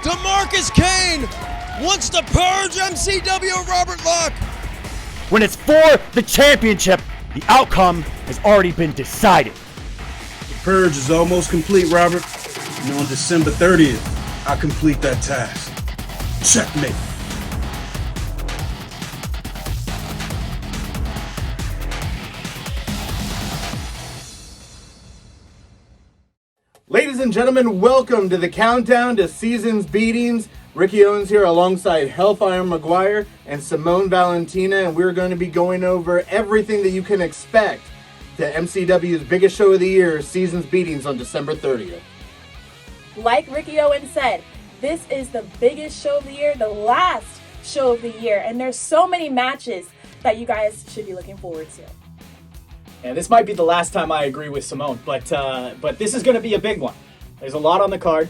DeMarcus Kane wants to purge MCW Robert Locke. When it's for the championship, the outcome has already been decided. The purge is almost complete, Robert. And on December 30th, I'll complete that task. Checkmate. Ladies and gentlemen, welcome to the countdown to season's beatings. Ricky Owens here alongside Hellfire McGuire and Simone Valentina, and we're going to be going over everything that you can expect to MCW's biggest show of the year, Season's Beatings on December 30th. Like Ricky Owens said, this is the biggest show of the year, the last show of the year, and there's so many matches that you guys should be looking forward to. And this might be the last time I agree with Simone, but this is going to be a big one. There's a lot on the card,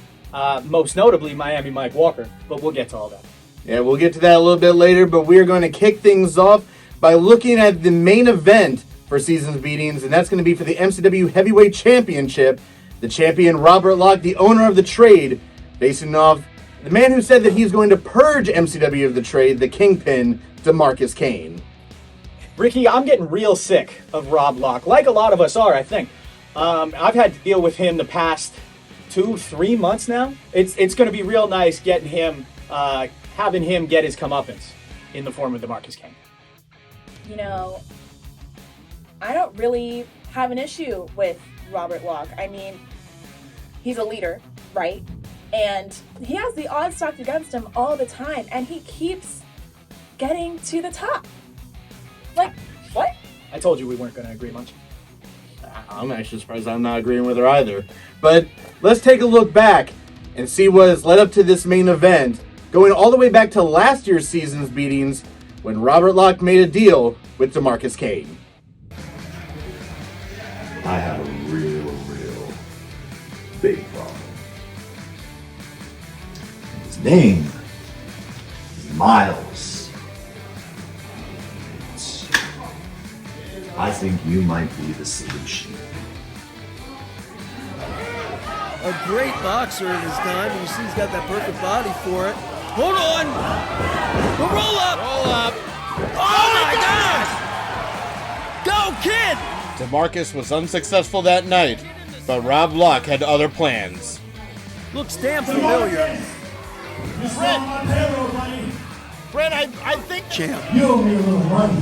most notably Miami Mike Walker, but we'll get to all that. Yeah, we'll get to that a little bit later, but we're going to kick things off by looking at the main event for Season's Beatings, and that's going to be for the MCW Heavyweight Championship. The champion, Robert Locke, the owner of the trade, facing off the man who said that he's going to purge MCW of the trade, the kingpin, DeMarcus Kane. Ricky, I'm getting real sick of Rob Locke, like a lot of us are, I think. I've had to deal with him the past 2-3 months now. It's going to be real nice getting him, having him get his comeuppance in the form of DeMarcus Kane. You know, I don't really have an issue with Robert Locke. I mean, he's a leader, right? And he has the odds stacked against him all the time, and he keeps getting to the top. Like, what? I told you we weren't going to agree much. I'm actually surprised I'm not agreeing with her either. But let's take a look back and see what has led up to this main event, going all the way back to last year's Season's Beatings when Robert Locke made a deal with DeMarcus Kane. I have a real big problem. His name is Myles. I think you might be the solution. A great boxer in his time. You see he's got that perfect body for it. Hold on! The roll up! Roll up! Oh my God! Go, kid! DeMarcus was unsuccessful that night, but Rob Locke had other plans. Looks damn familiar. Fred, I think... Champ. You owe me a little money.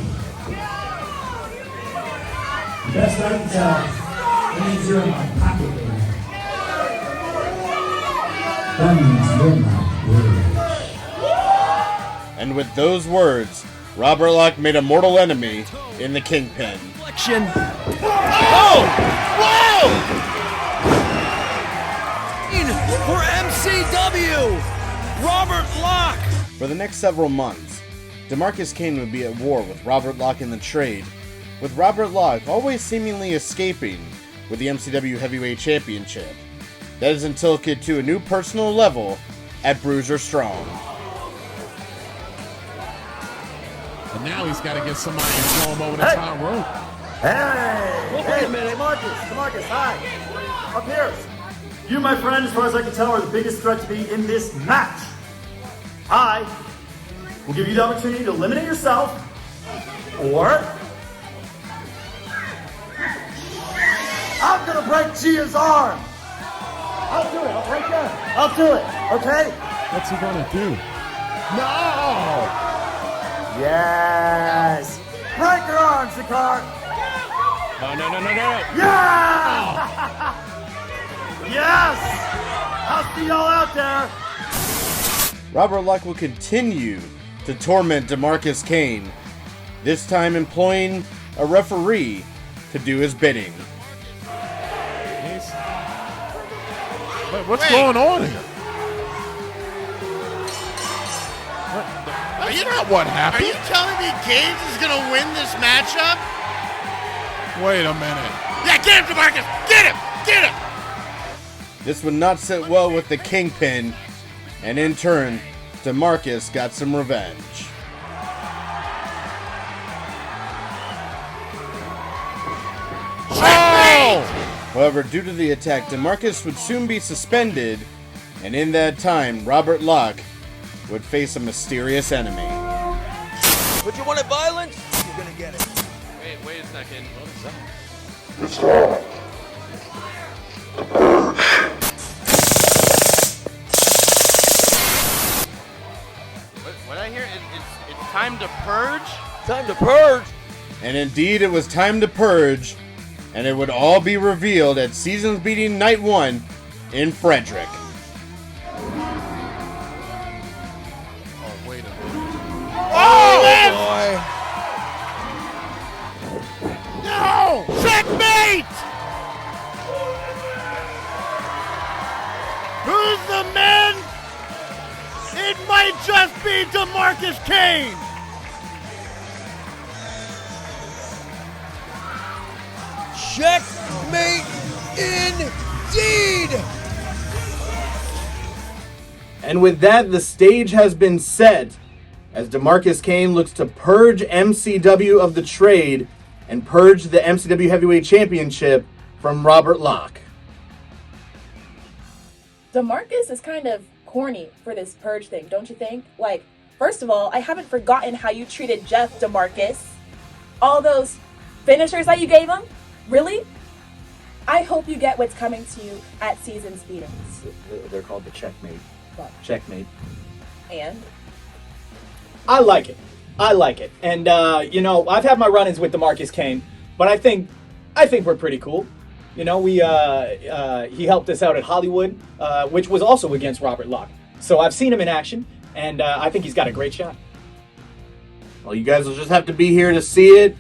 Best I can tell, it means you're in my pocket, baby. That means you're not rich. And with those words, Robert Locke made a mortal enemy in the Kingpin. Oh! Whoa! For MCW, Robert Locke. For the next several months, DeMarcus Kane would be at war with Robert Locke in the trade, with Robert Locke always seemingly escaping with the MCW Heavyweight Championship. That is until it get to a new personal level at Bruiser Strong. And now he's got to get somebody to throw him over the top rope. Wait a minute, DeMarcus, hi. Up here. You, my friend, as far as I can tell, are the biggest threat to me in this match. I will give you the opportunity to eliminate yourself, or I'm gonna break Gia's arm. I'll do it. I'll break that. I'll do it. Okay? What's he gonna do? No! Yes. Break your arm, Zakar. No. Yeah! Yes! I'll see y'all out there. Robert Locke will continue to torment DeMarcus Kane, this time employing a referee to do his bidding. What's going on here? Are you not what happened? Are you telling me Gage is going to win this matchup? Wait a minute. Yeah, get him, DeMarcus! Get him! Get him! This would not sit well with the Kingpin, and in turn, DeMarcus got some revenge. Oh! However, due to the attack, DeMarcus would soon be suspended And in that time, Robert Locke would face a mysterious enemy. But you wanted violence? You're gonna get it. Wait a second. What is that? It's time. What I hear? It's time to purge? Time to purge! And indeed, it was time to purge, and it would all be revealed at Seasons Beating Night 1 in Frederick. Oh, wait a minute. Oh, boy. no! Checkmate! Who's the man? It might just be DeMarcus Kane! Checkmate indeed! And with that, the stage has been set as DeMarcus Kane looks to purge MCW of the trade and purge the MCW Heavyweight Championship from Robert Locke. DeMarcus is kind of corny for this purge thing, don't you think? Like, first of all, I haven't forgotten how you treated Jeff, DeMarcus. All those finishers that you gave him. Really? I hope you get what's coming to you at Seasons Beatings. They're called the Checkmate. What? Checkmate. And? I like it. And, I've had my run-ins with DeMarcus Kane, but I think we're pretty cool. You know, he helped us out at Hollywood, which was also against Robert Locke. So I've seen him in action, and I think he's got a great shot. Well, you guys will just have to be here to see it.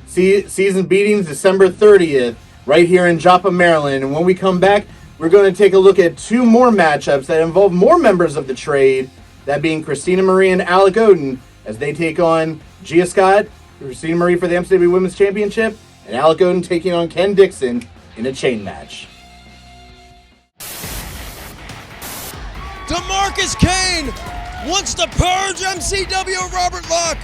Season Beatings, December 30th, right here in Joppa, Maryland. And when we come back, we're going to take a look at two more matchups that involve more members of the trade, that being Christina Marie and Alec Odin, as they take on Gia Scott, Christina Marie for the MCW Women's Championship, and Alec Odin taking on Ken Dixon in a chain match. DeMarcus Kane wants to purge MCW Robert Locke.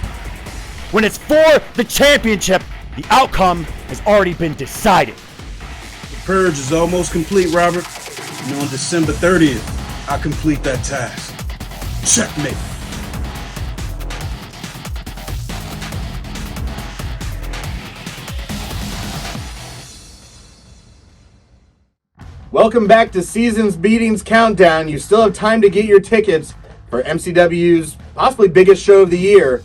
When it's for the championship, the outcome has already been decided. The purge is almost complete, Robert. And on December 30th, I complete that task. Checkmate. Welcome back to Seasons Beatings Countdown. You still have time to get your tickets for MCW's possibly biggest show of the year.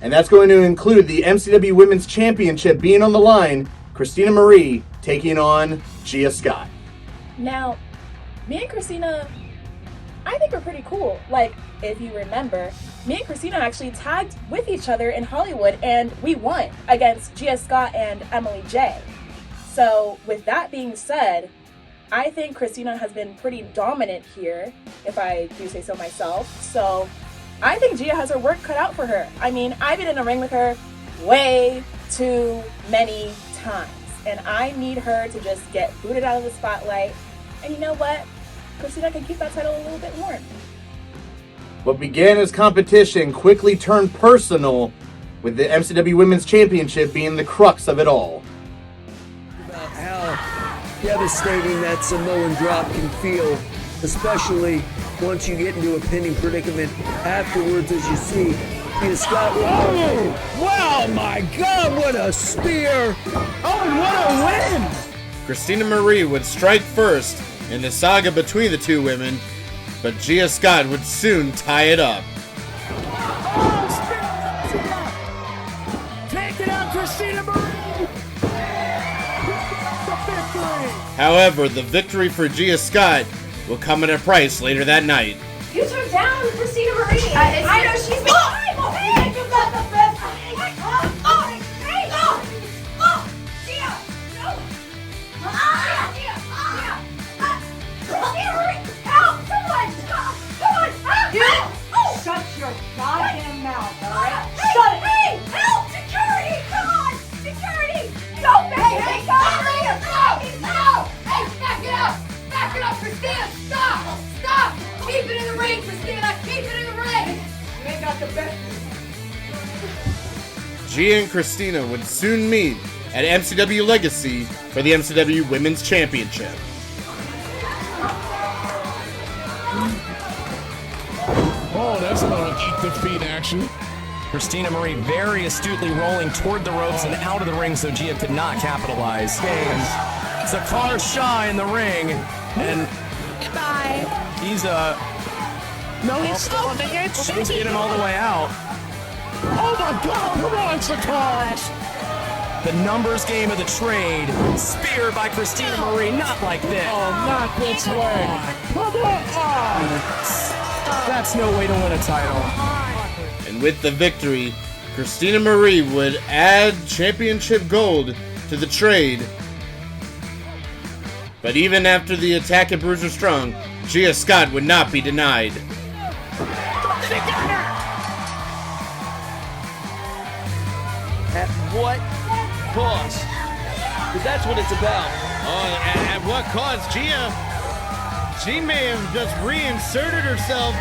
And that's going to include the MCW Women's Championship being on the line, Christina Marie taking on Gia Scott. Now, me and Christina, I think we're pretty cool. Like, if you remember, me and Christina actually tagged with each other in Hollywood, and we won against Gia Scott and Emily J. So, with that being said, I think Christina has been pretty dominant here, if I do say so myself. So, I think Gia has her work cut out for her. I mean, I've been in a ring with her way too many times. And I need her to just get booted out of the spotlight. And you know what? Christina can keep that title a little bit warm. What began as competition quickly turned personal, with the MCW Women's Championship being the crux of it all. About how devastating that Samoan drop can feel, especially once you get into a pinning predicament afterwards, as you see. Scott wow, my God, what a spear! Oh, and what a win! Christina Marie would strike first in the saga between the two women, but Gia Scott would soon tie it up. Take it out, Christina Marie! However, the victory for Gia Scott will come at a price later that night. You took down Christina Marie. I know she's been. Hey, you got the best. Gia, no. Christina Marie, help! Someone, come on! You shut your goddamn mouth, all right? Shut it! Hey, help! Security, come on! Security, go back! Hey, no! Hey, back it up! Back it up, Christina! Stop! Stop! Keep it in the ring, Christina! Keep it in the ring! You ain't got the best. Gia and Christina would soon meet at MCW Legacy for the MCW Women's Championship. defeat action. Christina Marie very astutely rolling toward the ropes and out of the ring, so Gia could not capitalize. Games. Zakar Shah in the ring, and he's No, he's still on the edge. He's getting him all the way out. Oh my God! Come on, Zakar! The numbers game of the trade. Spear by Christina Marie, not like this. Oh, not this way. Come on! That's no way to win a title. And with the victory, Christina Marie would add championship gold to the trade. But even after the attack at Bruiser Strong, Gia Scott would not be denied. At what cost? Because that's what it's about. Oh, at what cost? Gia, she may have just reinserted herself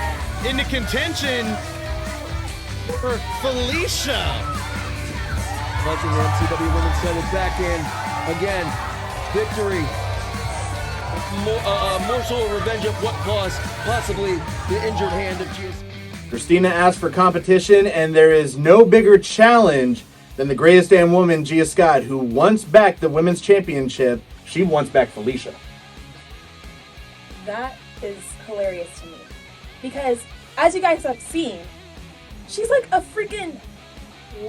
into contention for Felicia. Watching the MCW Women's title back in again. Victory. Morsel of revenge at what cost? Possibly the injured hand of Gia. Christina asked for competition, and there is no bigger challenge than the greatest damn woman, Gia Scott, who wants back the women's championship. She wants back Felicia. That is hilarious to me. Because, as you guys have seen, she's like a freaking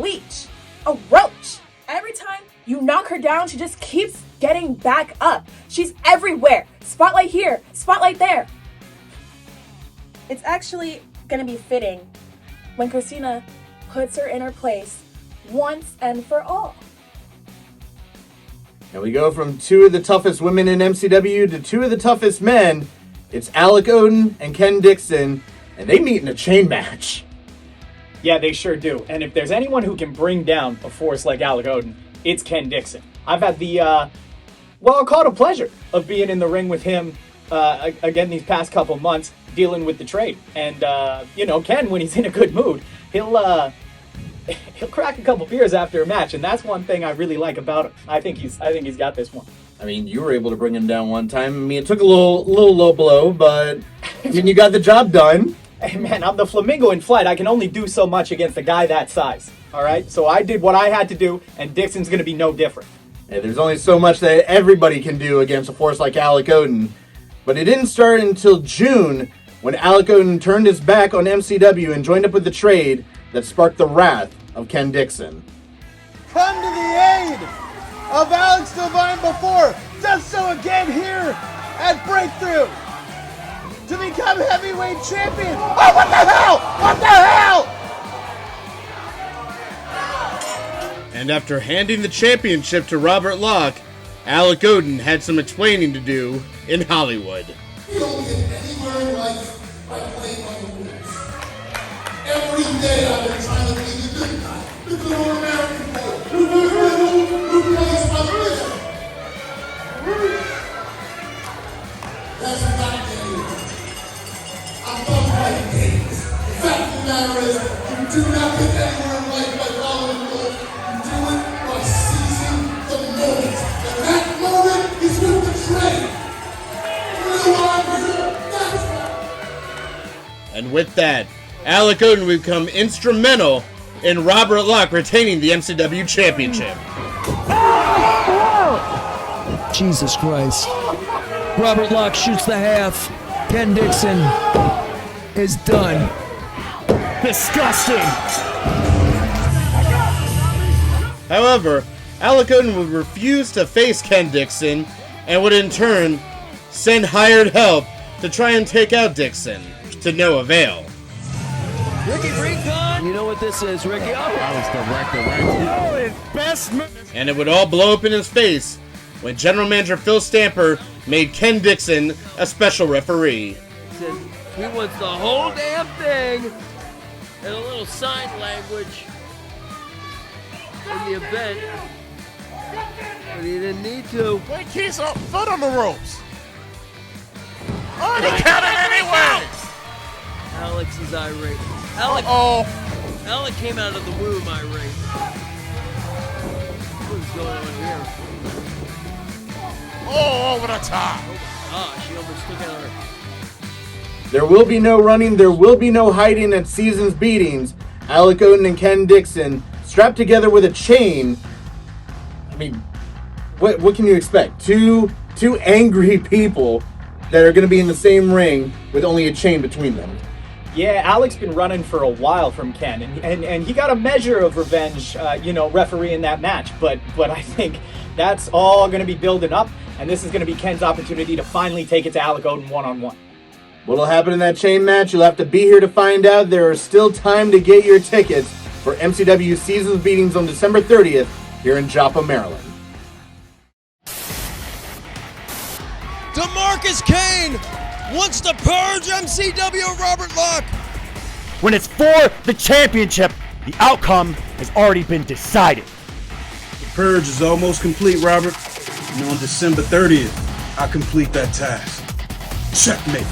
leech. A roach. Every time you knock her down, she just keeps getting back up. She's everywhere. Spotlight here, spotlight there. It's actually going to be fitting when Christina puts her in her place once and for all. And we go from two of the toughest women in MCW to two of the toughest men. It's Alec Odin and Ken Dixon, and they meet in a chain match. Yeah, they sure do. And if there's anyone who can bring down a force like Alec Odin, it's Ken Dixon. I've had the, I'll call it a pleasure of being in the ring with him again these past couple months, dealing with the trade. And, Ken, when he's in a good mood, he'll crack a couple beers after a match, and that's one thing I really like about him. I think he's got this one. I mean, you were able to bring him down one time. I mean, it took a little low blow, but then you got the job done. Hey, man, I'm the flamingo in flight. I can only do so much against a guy that size, all right? So I did what I had to do, and Dixon's going to be no different. Hey, there's only so much that everybody can do against a force like Alec Odin. But it didn't start until June when Alec Odin turned his back on MCW and joined up with the trade that sparked the wrath of Ken Dixon. Come to the aid of Alex Divine before, just so again here at Breakthrough to become heavyweight champion. Oh, what the hell? What the hell? And after handing the championship to Robert Locke, Alec Odin had some explaining to do in Hollywood. You don't get anywhere in life by playing by the rules. Every day I've been trying to be the good old American boy who plays by the rhythm. That's not getting. I'm done playing games. The fact of the matter is, you do not get anywhere in life by following the rules. You do it by seizing the moment. And that moment is with the trade. And with that, Alec Odin would become instrumental in Robert Locke retaining the MCW Championship. Jesus Christ. Robert Locke shoots the half. Ken Dixon is done. Disgusting! However, Alec Odin would refuse to face Ken Dixon and would in turn send hired help to try and take out Dixon, to no avail. Ricky Recon! You know what this is, Ricky? That was the record right there. And it would all blow up in his face when General Manager Phil Stamper made Ken Dixon a special referee. He wants the whole damn thing and a little sign language in the event, but he didn't need to. Wait, keys up, foot on the ropes. Oh, he cut it anyway. Alex is irate. Alec came out of the womb irate. What's going on here? Oh, over the top. Oh my gosh, he almost took out her. There will be no running, there will be no hiding at Season's Beatings. Alec Odin and Ken Dixon strapped together with a chain. I mean, what can you expect? Two angry people that are going to be in the same ring with only a chain between them. Yeah, Alec's been running for a while from Ken, and he got a measure of revenge, refereeing that match. But I think that's all going to be building up, and this is going to be Ken's opportunity to finally take it to Alec Odin one-on-one. What'll happen in that chain match? You'll have to be here to find out. There is still time to get your tickets for MCW Season's Beatings on December 30th here in Joppa, Maryland. DeMarcus Kane wants to purge MCW Robert Locke. When it's for the championship, the outcome has already been decided. The purge is almost complete, Robert. And on December 30th, I complete that task. Checkmate.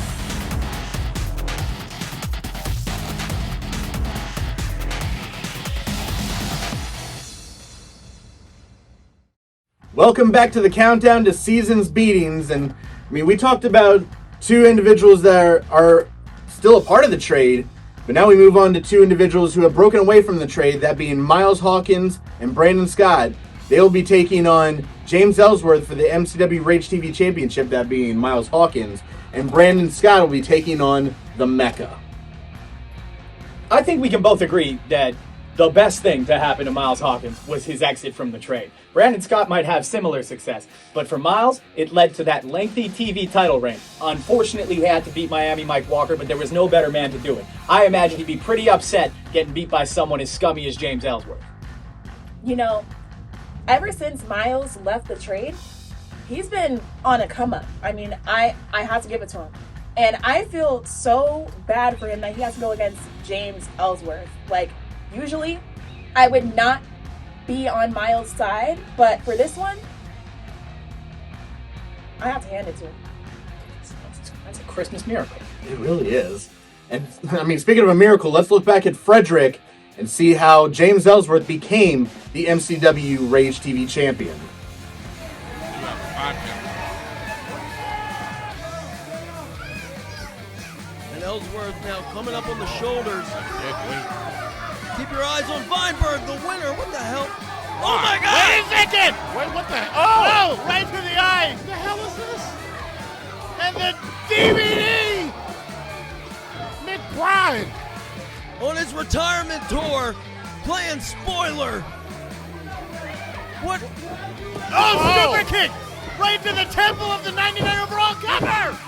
Welcome back to the countdown to Season's Beatings, and we talked about two individuals that are still a part of the trade, but now we move on to two individuals who have broken away from the trade, that being Myles Hawkins and Brandon Scott. They will be taking on James Ellsworth for the MCW Rage TV Championship, that being Myles Hawkins, and Brandon Scott will be taking on the Mecca. I think we can both agree that the best thing to happen to Myles Hawkins was his exit from the trade. Brandon Scott might have similar success, but for Myles, it led to that lengthy TV title reign. Unfortunately, he had to beat Miami Mike Walker, but there was no better man to do it. I imagine he'd be pretty upset getting beat by someone as scummy as James Ellsworth. Ever since Myles left the trade, he's been on a come up. I have to give it to him. And I feel so bad for him that he has to go against James Ellsworth. Usually, I would not be on Myles' side, but for this one, I have to hand it to him. That's a Christmas miracle. It really is. And, speaking of a miracle, let's look back at Frederick and see how James Ellsworth became the MCW Rage TV champion. And Ellsworth now coming up on the shoulders. Keep your eyes on Weinberg, the winner. What the hell? Oh my God! Wait a second! Wait, what the? Oh! No, right to the eyes. The hell is this? And the DVD! McBride! On his retirement tour, playing spoiler. What? Oh, super kick! Right to the temple of the 99 overall cover!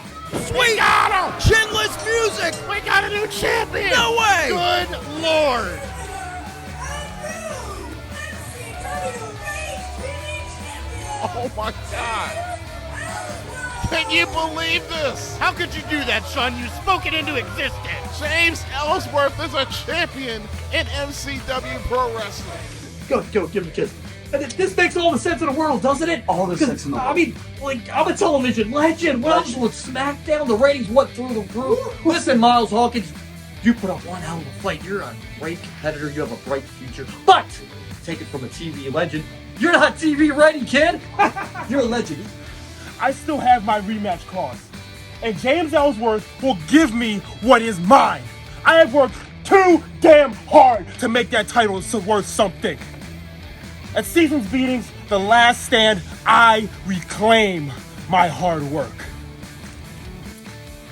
Sweet! We got him! Chinless music! We got a new champion! No way! Good Lord! Oh my God! Can you believe this? How could you do that, son? You spoke it into existence. James Ellsworth is a champion in MCW Pro Wrestling. Go, give him a kiss. This makes all the sense in the world, doesn't it? All the sense in the world. I'm a television legend. When I was with SmackDown, the ratings went through the roof. Listen, Myles Hawkins, you put up one hell of a fight. You're a great competitor. You have a bright future. But, take it from a TV legend, you're not TV ready, kid. You're a legend. I still have my rematch clause. And James Ellsworth will give me what is mine. I have worked too damn hard to make that title worth something. At Season's Beatings, the last stand, I reclaim my hard work.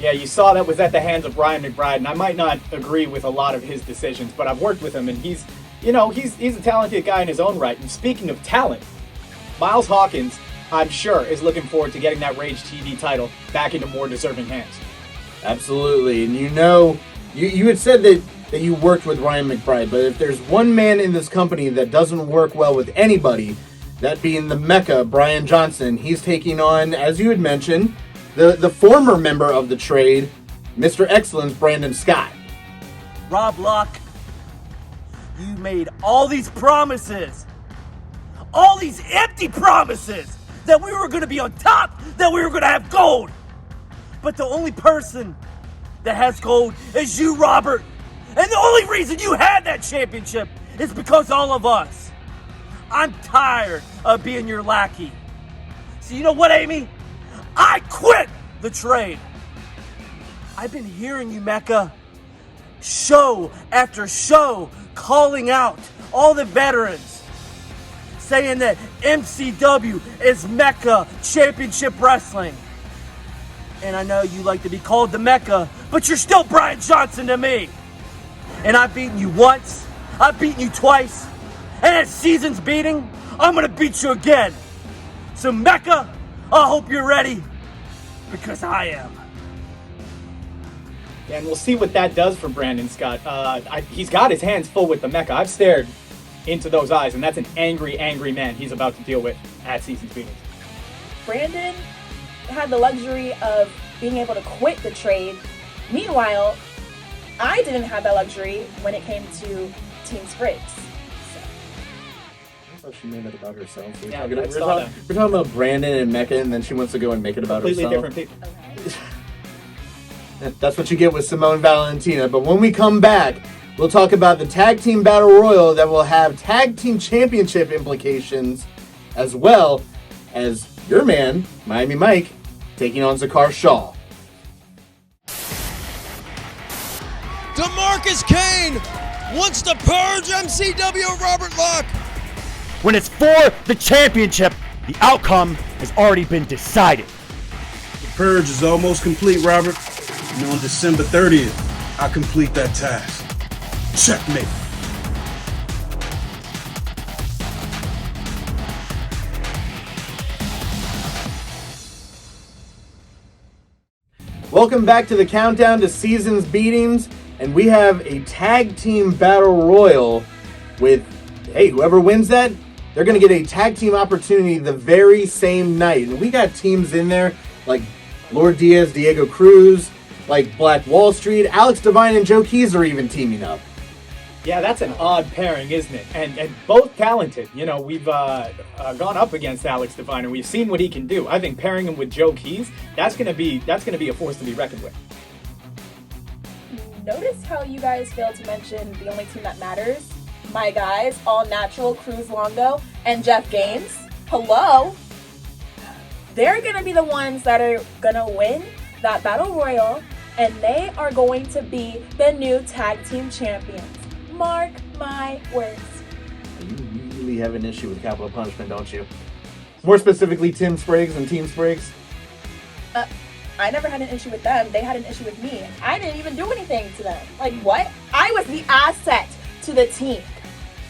Yeah, you saw that was at the hands of Ryan McBride, and I might not agree with a lot of his decisions, but I've worked with him, and he's a talented guy in his own right. And speaking of talent, Myles Hawkins, I'm sure, is looking forward to getting that Rage TV title back into more deserving hands. Absolutely, and you had said that you worked with Ryan McBride, but if there's one man in this company that doesn't work well with anybody, that being the Mecca, Brian Johnson, he's taking on, as you had mentioned, the former member of the trade, Mr. Excellence, Brandon Scott. Rob Locke, you made all these promises, all these empty promises, that we were going to be on top, that we were going to have gold. But the only person that has gold is you, Robert. And the only reason you had that championship is because all of us. I'm tired of being your lackey. So you know what, Amy? I quit the trade. I've been hearing you, Mecca. Show after show, calling out all the veterans, saying that MCW is Mecca Championship Wrestling. And I know you like to be called the Mecca, but you're still Brian Johnson to me. And I've beaten you once, I've beaten you twice, and at season's beating, I'm gonna beat you again. So Mecca, I hope you're ready, because I am. And we'll see what that does for Brandon Scott. He's got his hands full with the Mecca. I've stared into those eyes, and that's an angry, angry man he's about to deal with at season's meetings. Brandon had the luxury of being able to quit the trade. Meanwhile, I didn't have that luxury when it came to Team Spriggs. I thought she made it about herself. Yeah, we're talking about Brandon and Mecca, and then she wants to go and make it about Completely herself. different people. That's what you get with Simone Valentina. But when we come back, we'll talk about the Tag Team Battle Royal that will have Tag Team Championship implications, as well as your man, Miami Mike, taking on Zakar Shah. DeMarcus Kane wants to purge MCW Robert Locke. When it's for the championship, the outcome has already been decided. The purge is almost complete, Robert. And on December 30th, I'll complete that task. Checkmate. Welcome back to the countdown to season's beatings, and we have a tag team battle royal with, hey, whoever wins that, they're going to get a tag team opportunity the very same night. And we got teams in there like Lord Diaz, Diego Cruz, like Black Wall Street, Alex Devine and Joe Keys are even teaming up. Yeah, that's an odd pairing, isn't it? And both talented. You know, we've gone up against Alex Devine, and we've seen what he can do. I think pairing him with Joe Keys, that's gonna be a force to be reckoned with. Notice how you guys failed to mention the only team that matters? My guys, All Natural, Cruz Longo, and Jeff Gaines. Hello? They're gonna be the ones that are gonna win that battle royal, and they are going to be the new tag team champions. Mark my words. You really have an issue with capital punishment, don't you? More specifically, Tim Spriggs and Team Spriggs. I never had an issue with them. They had an issue with me. I didn't even do anything to them. Like, what? I was the asset to the team.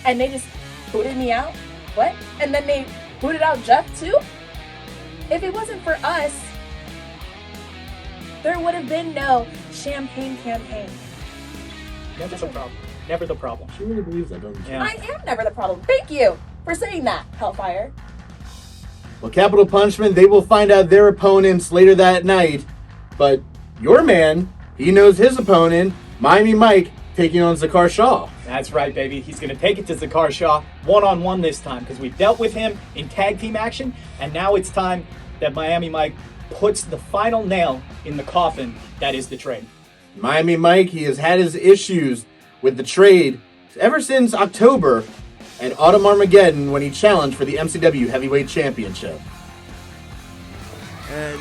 And they just booted me out? What? And then they booted out Jeff, too? If it wasn't for us, there would have been no champagne campaign. Never the problem. Never the problem. She really believes that, doesn't she? Yeah. I am never the problem. Thank you for saying that, Hellfire. Well, capital punishment, they will find out their opponents later that night. But your man, he knows his opponent, Miami Mike, taking on Zakar Shah. That's right, baby. He's going to take it to Zakar Shah one-on-one this time, because we dealt with him in tag team action, and now it's time that Miami Mike puts the final nail in the coffin that is the trade. Miami Mike, he has had his issues with the trade ever since October and Autumn Armageddon when he challenged for the MCW Heavyweight Championship. And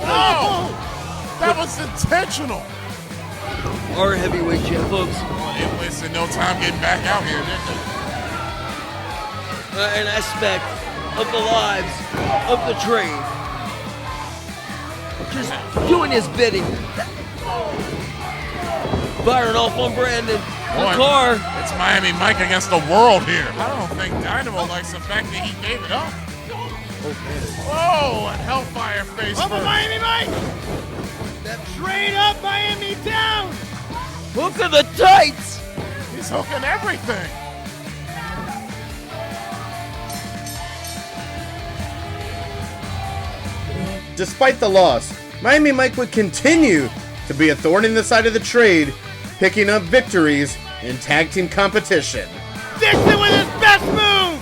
no! That was intentional! Our heavyweight champ, folks. Well, they wasted no time getting back out here, didn't they? An aspect of the lives of the trade. Just doing his bidding. Firing off on Brandon. Boy, Zakar. it's Miami Mike against the world here. I don't think Dynamo likes the fact that he gave it up. Oh, and Hellfire face Up first. Miami Mike. That trade up, Miami down. Hook of the tights. He's hooking everything. Despite the loss, Miami Mike would continue to be a thorn in the side of the trade, picking up victories in tag team competition. Dixon with his best move.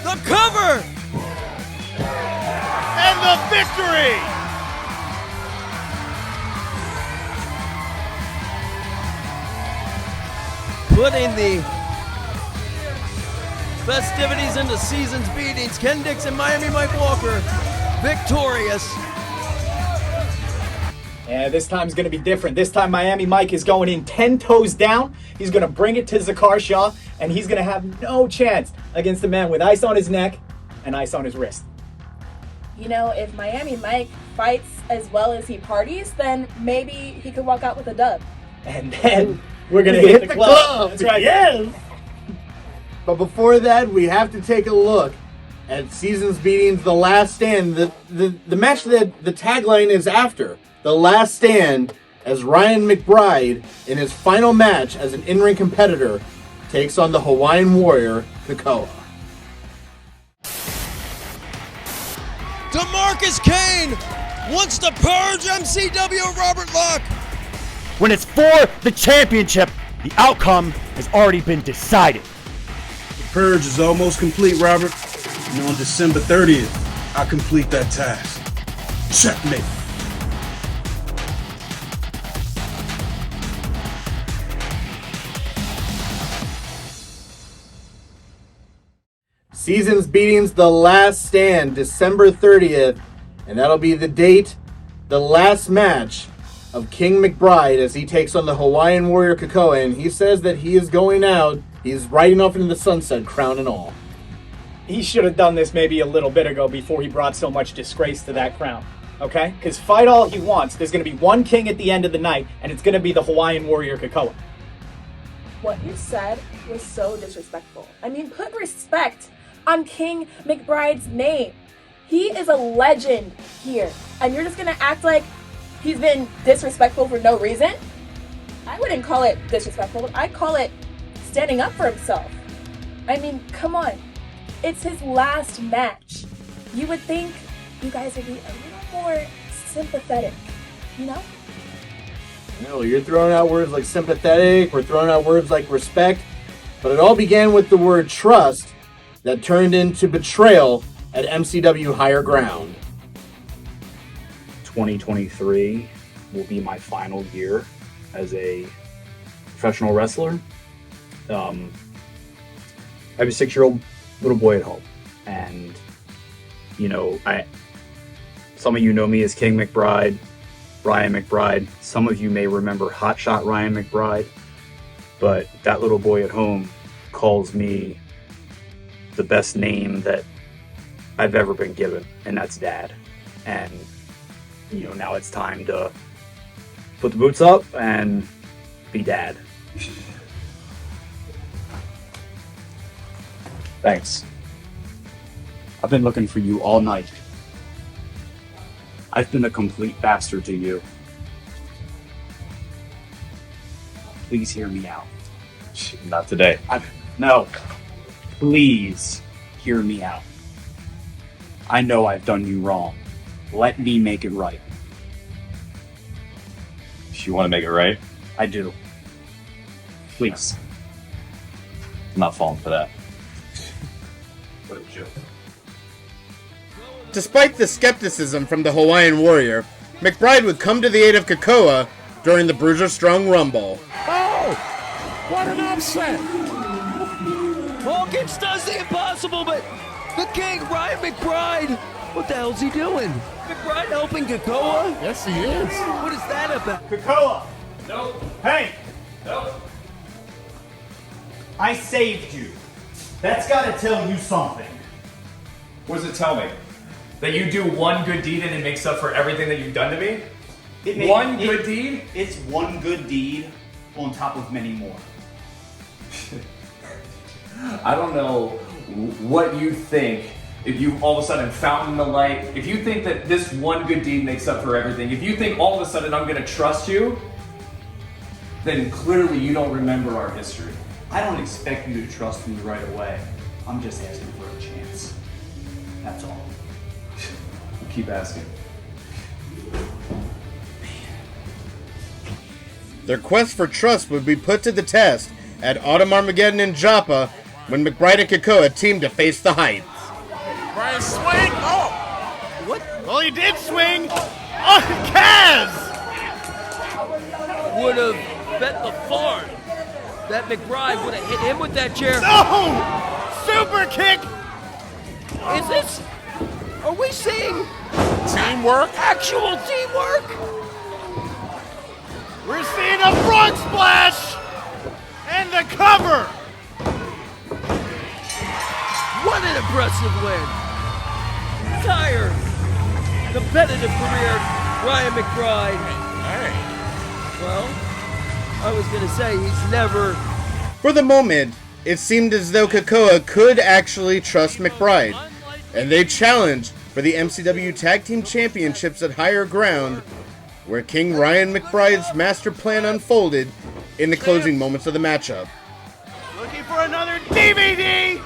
The cover. And the victory. Putting the festivities into season's beatings, Ken Dixon, Miami Mike Walker, victorious Yeah, this time's going to be different. This time Miami Mike is going in 10 toes down. He's going to bring it to Zakar Shah, and he's going to have no chance against a man with ice on his neck and ice on his wrist. You know, if Miami Mike fights as well as he parties, then maybe he could walk out with a dub. And then we're going to hit the club. That's right. Yes! But before that, we have to take a look at Seasons Beating's The Last Stand. The match that the tagline is after. The Last Stand, as Ryan McBride, in his final match as an in-ring competitor, takes on the Hawaiian Warrior, Kakoa. DeMarcus Kane wants to purge MCW Robert Locke. When it's for the championship, the outcome has already been decided. The purge is almost complete, Robert. And on December 30th, I complete that task. Checkmate. Seasons Beatings The Last Stand, December 30th. And that'll be the date, the last match of King McBride as he takes on the Hawaiian Warrior Kakoa. And he says that he is going out. He's riding off into the sunset, crown and all. He should have done this maybe a little bit ago before he brought so much disgrace to that crown. Okay? Because fight all he wants. There's going to be one king at the end of the night, and it's going to be the Hawaiian Warrior Kakoa. What you said was so disrespectful. I mean, put respect on King McBride's name. He is a legend here, and you're just gonna act like he's been disrespectful for no reason? I wouldn't call it disrespectful. I'd call it standing up for himself. I mean, come on. It's his last match. You would think you guys would be a little more sympathetic, you know? No, you're throwing out words like sympathetic, we're throwing out words like respect, but it all began with the word trust that turned into betrayal at MCW Higher Ground. 2023 will be my final year as a professional wrestler. I have a 6-year-old little boy at home, and you know, some of you know me as King McBride, Ryan McBride. Some of you may remember Hotshot Ryan McBride, but that little boy at home calls me the best name that I've ever been given, and that's Dad. And you know, now it's time to put the boots up and be Dad. Thanks. I've been looking for you all night. I've been a complete bastard to you. Please hear me out. Not today. No. Please hear me out. I know I've done you wrong. Let me make it right. You want to make it right? I do. Please. I'm not falling for that. What a joke. Despite the skepticism from the Hawaiian Warrior, McBride would come to the aid of Kakoa during the Bruiser Strong Rumble. Oh! What an upset! Hawkins does the impossible, but the king, Ryan McBride, what the hell's he doing? McBride helping Kakoa? Yes, he is. What is that about? Kakoa! Nope. Hey! Nope. I saved you. That's got to tell you something. What does it tell me? That you do one good deed and it makes up for everything that you've done to me? One good deed? It's one good deed on top of many more. I don't know what you think if you all of a sudden found the light. If you think that this one good deed makes up for everything, if you think all of a sudden I'm going to trust you, then clearly you don't remember our history. I don't expect you to trust me right away. I'm just asking for a chance. That's all. I'll keep asking. Their quest for trust would be put to the test at Autumn Armageddon in Joppa when McBride and Kakoa teamed to face the Heights. Brian, swing! Oh! What? Well, he did swing! Oh, Kaz! Would have bet the farm that McBride would have hit him with that chair. No! Super kick! Is this... Are we seeing... Teamwork? Actual teamwork? We're seeing a frog splash and the cover. What an impressive win. Entire competitive career, Ryan McBride. Well, I was going to say he's never... For the moment, it seemed as though Kakoa could actually trust McBride, and they challenged for the MCW Tag Team Championships at Higher Ground, where King Ryan McBride's master plan unfolded in the closing moments of the matchup. Looking for another DVD.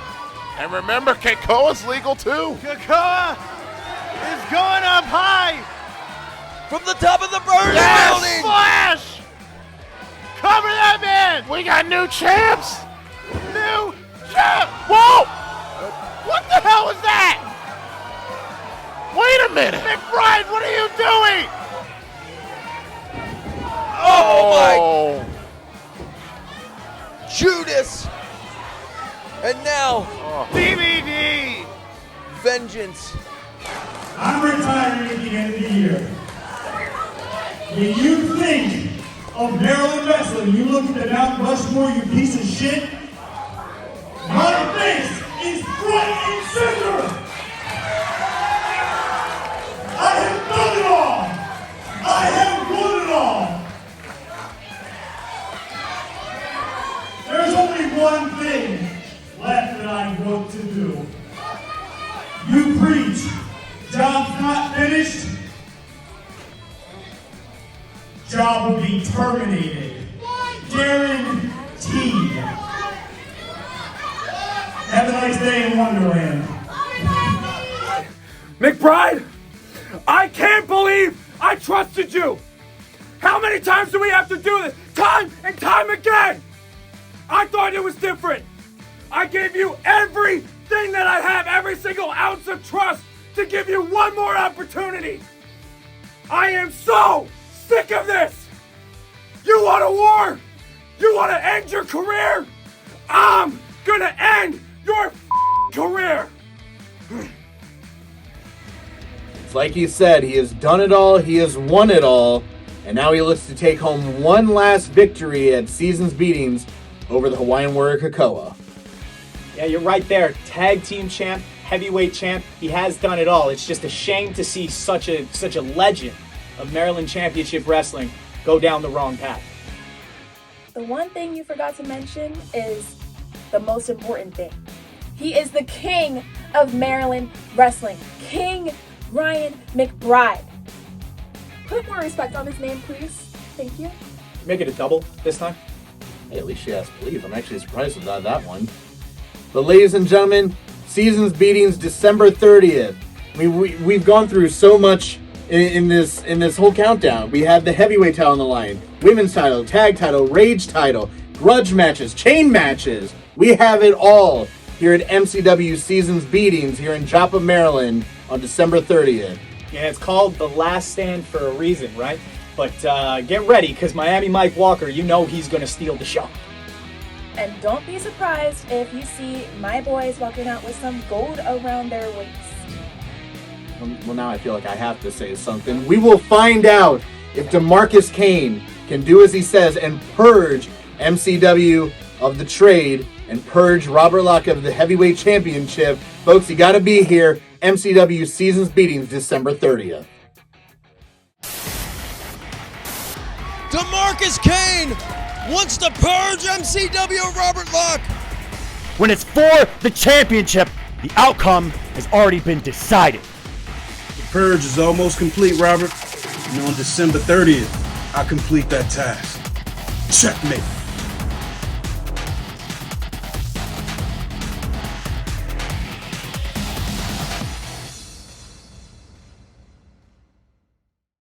And remember, Kakoa's legal too. Kakoa is going up high. From the top of the burning building. Flash. Cover that man. We got new champs. New champ. Whoa. What the hell was that? Wait a minute. McBride, what are you doing? Oh my! Judas! And now, DVD! Vengeance! I'm retiring at the end of the year. When you think of Maryland wrestling, you look at the Mount Rushmore, you piece of shit. My face is front and center! I have done it all! I have won it all! There's only one thing left that I want to do. You preach, job's not finished, job will be terminated. Guaranteed. Have a nice day in Wonderland. McBride, I can't believe I trusted you. How many times do we have to do this? Time and time again. I thought it was different. I gave you everything that I have, every single ounce of trust to give you one more opportunity. I am so sick of this. You want a war? You want to end your career? I'm gonna end your career. It's like he said, he has done it all, he has won it all, and now he looks to take home one last victory at Season's Beatings over the Hawaiian Warrior Kakoa. Yeah, you're right there. Tag team champ, heavyweight champ. He has done it all. It's just a shame to see such a legend of Maryland Championship Wrestling go down the wrong path. The one thing you forgot to mention is the most important thing. He is the king of Maryland wrestling. King Ryan McBride. Put more respect on his name, please. Thank you. Make it a double this time. Hey, at least she asked, please. I'm actually surprised about that one. But ladies and gentlemen, Season's Beatings, December 30th. We've gone through so much in this whole countdown. We had the heavyweight title on the line, women's title, tag title, rage title, grudge matches, chain matches. We have it all here at MCW Season's Beatings here in Joppa, Maryland on December 30th. Yeah, it's called The Last Stand for a reason, right? But get ready, because Miami Mike Walker, you know he's going to steal the show. And don't be surprised if you see my boys walking out with some gold around their waist. Well, now I feel like I have to say something. We will find out if DeMarcus Kane can do as he says and purge MCW of the trade and purge Robert Locke of the Heavyweight Championship. Folks, you got to be here. MCW Season's Beatings, December 30th. DeMarcus Kane wants to purge MCW Robert Locke. When it's for the championship, the outcome has already been decided. The purge is almost complete, Robert. And on December 30th, I complete that task. Checkmate.